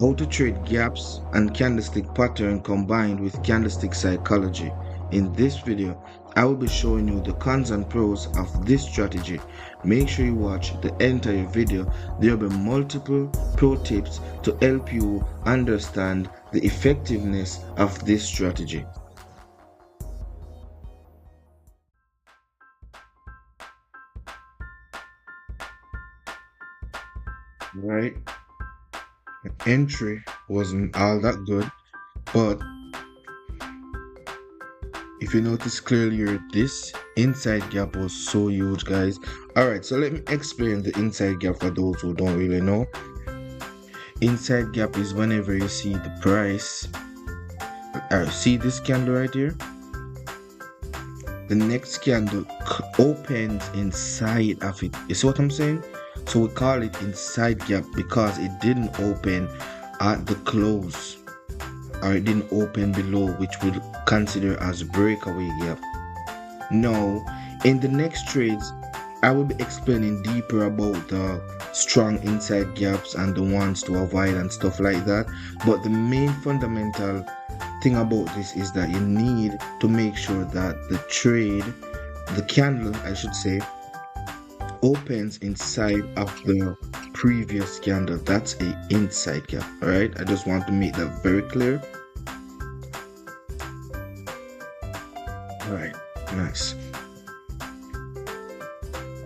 How to trade gaps and candlestick pattern combined with candlestick psychology. In this video, I will be showing you the cons and pros of this strategy. Make sure you watch the entire video. There will be multiple pro tips to help you understand the effectiveness of this strategy. Right? The entry wasn't all that good, but if you notice clearly here, this inside gap was so huge, guys. Alright, so let me explain the inside gap for those who don't really know. Inside gap is whenever you see the price. See this candle right here? The next candle opens inside of it. You see what I'm saying? So we call it inside gap because it didn't open at the close, or it didn't open below, which we'll consider as breakaway gap. Now, in the next trades, I will be explaining deeper about the strong inside gaps and the ones to avoid and stuff like that. But the main fundamental thing about this is that you need to make sure that the candle, I should say, opens inside of the previous candle. That's a inside gap. All right, I just want to make that very clear. All right, nice.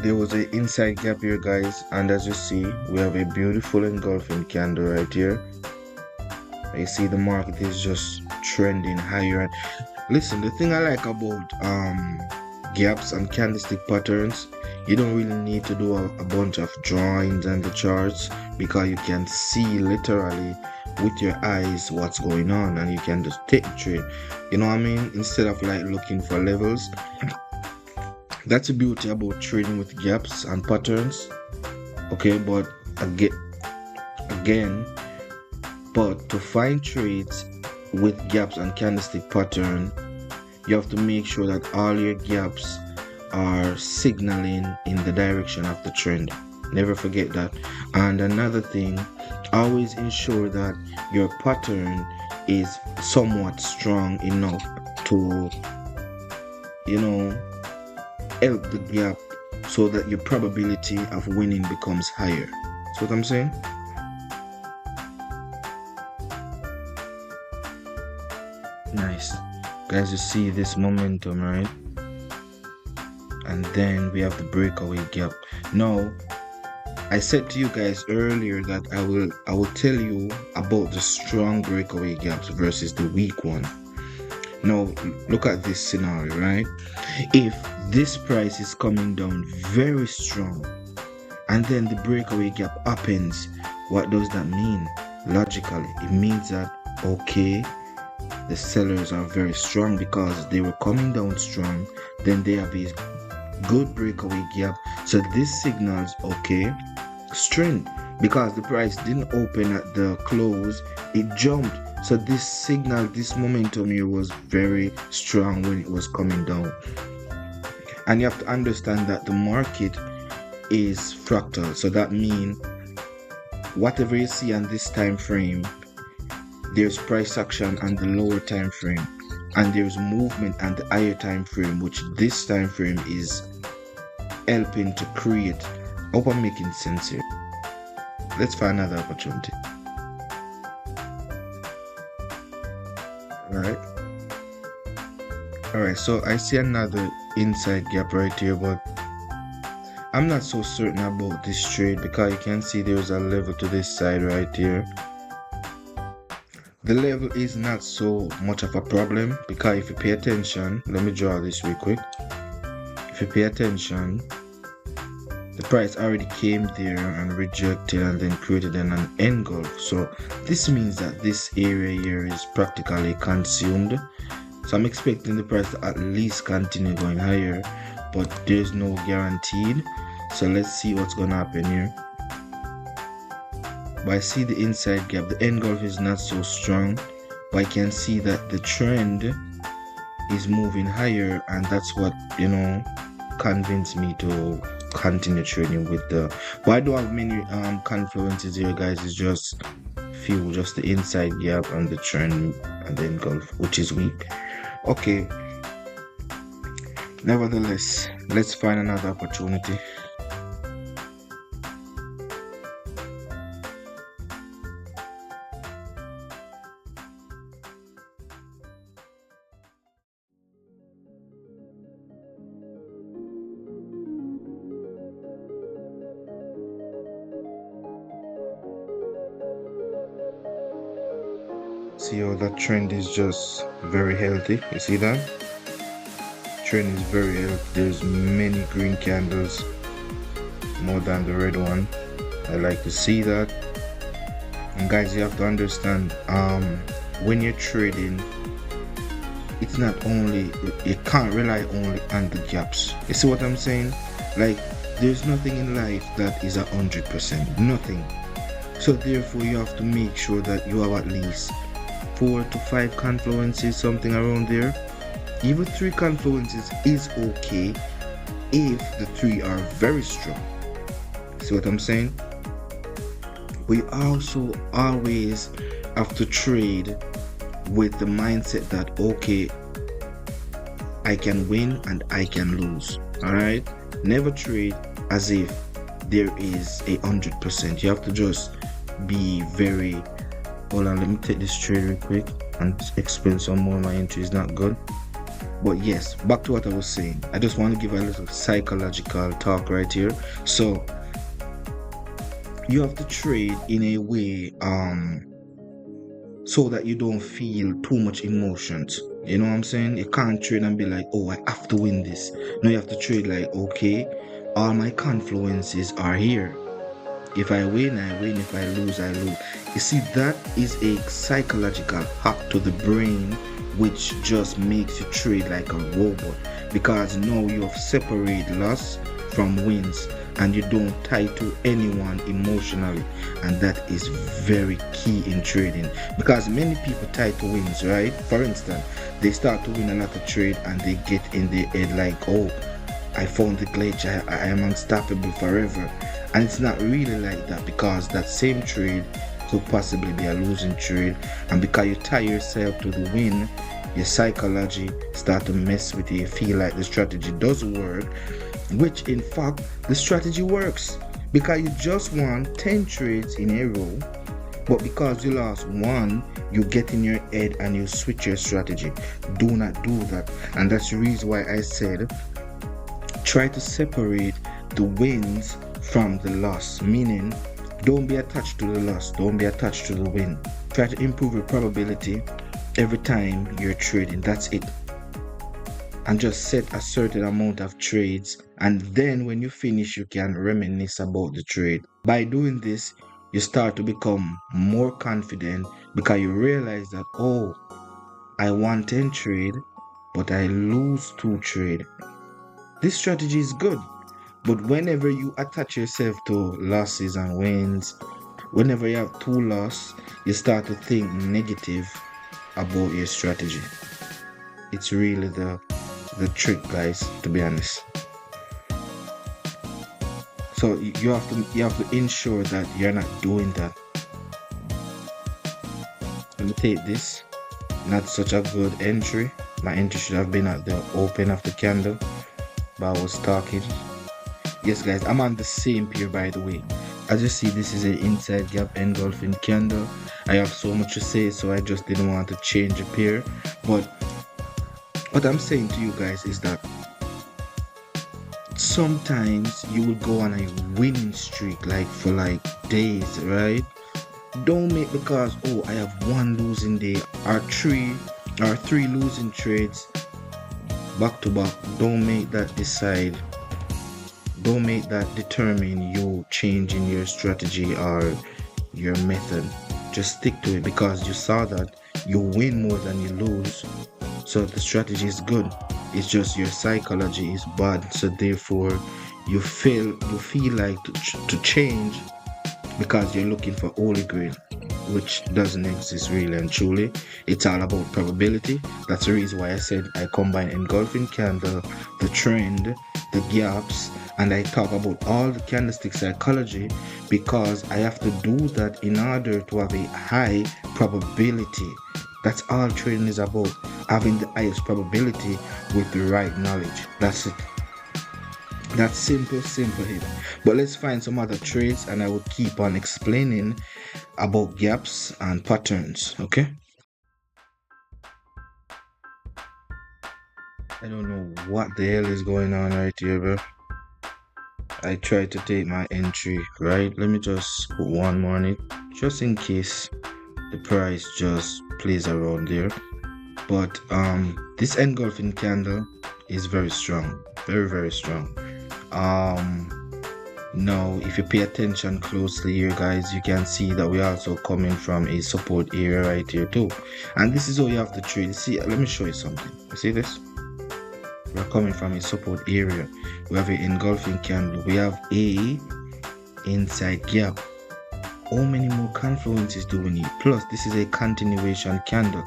There was an inside gap here, guys, and as you see, we have a beautiful engulfing candle right here. You see the market is just trending higher. Listen, the thing I like about gaps and candlestick patterns, you don't really need to do a bunch of drawings and the charts, because you can see literally with your eyes what's going on, and you can just take the trade. You know what I mean? Instead of like looking for levels. That's the beauty about trading with gaps and patterns. Okay, but again, but to find trades with gaps and candlestick pattern, you have to make sure that all your gaps are signaling in the direction of the trend. Never forget that. And another thing, always ensure that your pattern is somewhat strong enough to, help the gap so that your probability of winning becomes higher. See what I'm saying? Nice. Guys, you see this momentum, right? And then we have the breakaway gap. Now, I said to you guys earlier that I will tell you about the strong breakaway gaps versus the weak one. Now, look at this scenario, right? If this price is coming down very strong and then the breakaway gap happens, what does that mean? Logically, it means that, okay, the sellers are very strong because they were coming down strong, then they have a good breakaway gap. So this signals, okay, strength, because the price didn't open at the close, it jumped. So this signal, this momentum here was very strong when it was coming down. And you have to understand that the market is fractal. So that means whatever you see on this time frame, there's price action on the lower time frame, and there's movement on the higher time frame, which this time frame is helping to create. I hope I'm making sense here. Let's find another opportunity. Alright, so I see another inside gap right here, but I'm not so certain about this trade because you can see there's a level to this side right here. The level is not so much of a problem because if you pay attention, let me draw this real quick. If you pay attention, the price already came there and rejected and then created an engulf. So this means that this area here is practically consumed. So I'm expecting the price to at least continue going higher, but there's no guaranteed. So let's see what's gonna happen here. But I see the inside gap. The engulf is not so strong, but I can see that the trend is moving higher, and that's what convinced me to continue trading with the. But I don't have many confluences here, guys. It's just few, just the inside gap and the trend and the engulf, which is weak. Okay, nevertheless, let's find another opportunity. See how that trend is just very healthy. You see that? Trend is very healthy. There's many green candles more than the red one. I like to see that. And guys, you have to understand, when you're trading, it's not only, you can't rely only on the gaps. You see what I'm saying? Like, there's nothing in life that is 100%. Nothing. So therefore, you have to make sure that you have at least 4 to 5 confluences, something around there. Even 3 confluences is okay if the 3 are very strong. See what I'm saying? We also always have to trade with the mindset that, okay, I can win and I can lose. All right? Never trade as if there is 100%. You have to just be very. Hold on, let me take this trade real quick and explain some more. My entry is not good. But yes, back to what I was saying. I just want to give a little psychological talk right here. So you have to trade in a way so that you don't feel too much emotions. You know what I'm saying? You can't trade and be like, oh, I have to win this. No, you have to trade like, okay, all my confluences are here. If I win, I win. If I lose, I lose. You see, that is a psychological hack to the brain, which just makes you trade like a robot. Because now you have separated loss from wins, and you don't tie to anyone emotionally. And that is very key in trading. Because many people tie to wins, right? For instance, they start to win a lot of trade and they get in their head like, oh, I found the glitch, I am unstoppable forever. And it's not really like that, because that same trade could possibly be a losing trade, and because you tie yourself to the win, your psychology start to mess with you. You feel like the strategy does work, which in fact the strategy works, because you just won 10 trades in a row, but because you lost one, you get in your head and you switch your strategy. Do not do that. And that's the reason why I said try to separate the wins from the loss, meaning don't be attached to the loss, don't be attached to the win. Try to improve your probability every time you're trading. That's it. And just set a certain amount of trades, and then when you finish, you can reminisce about the trade. By doing this, you start to become more confident, because you realize that, oh, I won 10 trade, but I lose 2 trade. This strategy is good. But whenever you attach yourself to losses and wins, whenever you have 2 losses, you start to think negative about your strategy. It's really the trick, guys, to be honest. So you have to ensure that you're not doing that. Let me take this. Not such a good entry. My entry should have been at the open of the candle, but I was talking. Yes guys, I'm on the same pair, by the way. As you see, this is an inside gap engulfing candle. I have so much to say, so I just didn't want to change a pair. But what I'm saying to you guys is that sometimes you will go on a winning streak like for like days, right? Don't make, because oh, I have 1 losing day or 3 losing trades back to back. Don't make that decide. Don't make that determine you changing your strategy or your method. Just stick to it, because you saw that you win more than you lose. So the strategy is good. It's just your psychology is bad. So therefore you feel like to change, because you're looking for holy grail, which doesn't exist really and truly. It's all about probability. That's the reason why I said I combine engulfing candle, the trend, the gaps, and I talk about all the candlestick psychology, because I have to do that in order to have a high probability. That's all trading is about, having the highest probability with the right knowledge. That's it. That's simple hit. But let's find some other trades, and I will keep on explaining about gaps and patterns. Okay. I don't know what the hell is going on right here, bro. I tried to take my entry, right? Let me just put one more on it, just in case the price just plays around there. But this engulfing candle is very strong, very strong. Now if you pay attention closely here, guys, you can see that we're also coming from a support area right here too, and this is how you have to trade. See, let me show you something. You see this? We're coming from a support area. We have an engulfing candle. We have a inside gap. How many more confluences do we need? Plus, this is a continuation candle,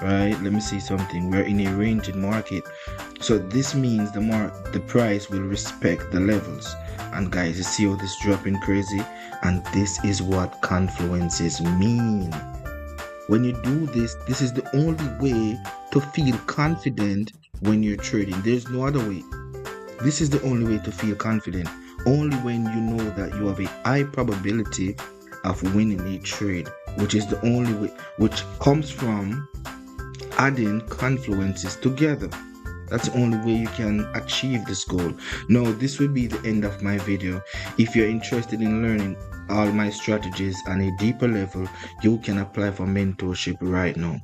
right? Let me see something. We're in a ranging market, so this means the price will respect the levels. And guys, you see how this dropping crazy? And this is what confluences mean. When you do this, this is the only way to feel confident when you're trading. There's no other way. This is the only way to feel confident. Only when you know that you have a high probability of winning a trade, which is the only way, which comes from adding confluences together. That's the only way you can achieve this goal. Now, this will be the end of my video. If you're interested in learning all my strategies on a deeper level, you can apply for mentorship right now.